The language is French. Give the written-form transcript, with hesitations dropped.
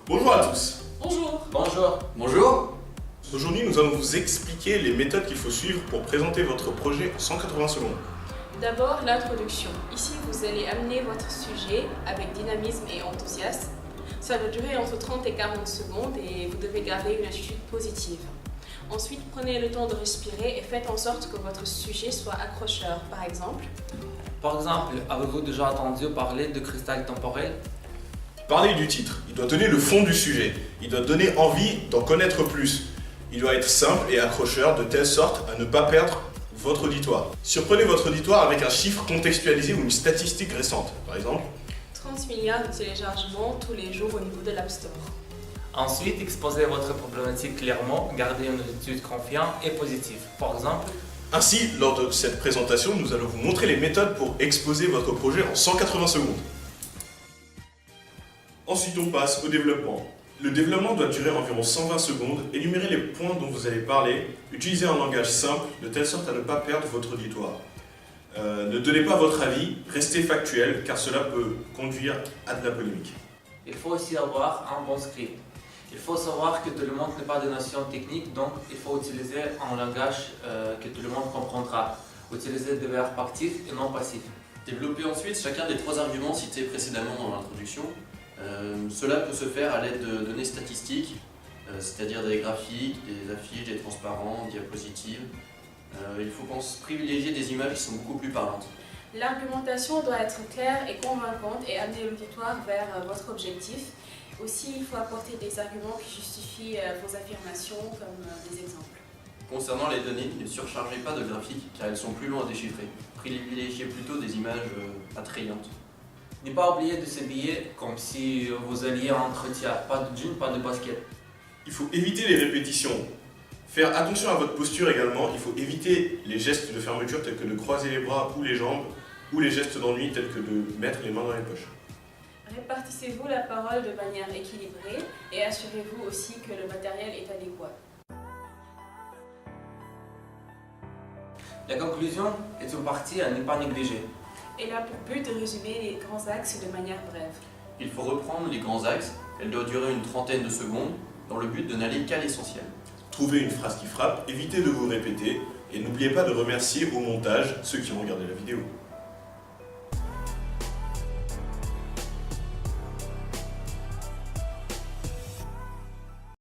Bonjour à tous. Bonjour. Bonjour. Bonjour. Aujourd'hui, nous allons vous expliquer les méthodes qu'il faut suivre pour présenter votre projet en 180 secondes. D'abord, l'introduction. Ici, vous allez amener votre sujet avec dynamisme et enthousiasme. Ça doit durer entre 30 et 40 secondes et vous devez garder une attitude positive. Ensuite, prenez le temps de respirer et faites en sorte que votre sujet soit accrocheur. Par exemple, avez-vous déjà entendu parler de cristal temporel? Parlez du titre. Il doit donner le fond du sujet. Il doit donner envie d'en connaître plus. Il doit être simple et accrocheur de telle sorte à ne pas perdre votre auditoire. Surprenez votre auditoire avec un chiffre contextualisé ou une statistique récente. Par exemple, 30 milliards de téléchargements tous les jours au niveau de l'App Store. Ensuite, exposez votre problématique clairement, gardez une attitude confiante et positive. Par exemple, ainsi, lors de cette présentation, nous allons vous montrer les méthodes pour exposer votre projet en 180 secondes. Ensuite, on passe au développement. Le développement doit durer environ 120 secondes. Énumérez les points dont vous allez parler. Utilisez un langage simple, de telle sorte à ne pas perdre votre auditoire. Ne donnez pas votre avis, restez factuel, car cela peut conduire à de la polémique. il faut aussi avoir un bon script. Il faut savoir que tout le monde n'a pas de notions techniques, donc il faut utiliser un langage que tout le monde comprendra. Utilisez des verbes actifs et non passifs. Développez ensuite chacun des 3 arguments cités précédemment dans l'introduction. Cela peut se faire à l'aide de données statistiques, c'est-à-dire des graphiques, des affiches, des transparents, diapositives. Il faut privilégier des images qui sont beaucoup plus parlantes. L'argumentation doit être claire et convaincante et amener l'auditoire vers votre objectif. Aussi, il faut apporter des arguments qui justifient vos affirmations, comme des exemples. Concernant les données, ne surchargez pas de graphiques car elles sont plus longs à déchiffrer. Privilégiez plutôt des images attrayantes. Ne pas oublier de s'habiller comme si vous alliez à un entretien, pas de jean, pas de basket. Il faut éviter les répétitions. Faire attention à votre posture également. Il faut éviter les gestes de fermeture tels que de croiser les bras ou les jambes, ou les gestes d'ennui tels que de mettre les mains dans les poches. Répartissez-vous la parole de manière équilibrée et assurez-vous aussi que le matériel est adéquat. La conclusion est une partie à ne pas négliger. Elle a pour but de résumer les grands axes de manière brève. Il faut reprendre les grands axes. Elle doit durer une trentaine de secondes dans le but de n'aller qu'à l'essentiel. Trouvez une phrase qui frappe, évitez de vous répéter et n'oubliez pas de remercier au montage ceux qui ont regardé la vidéo.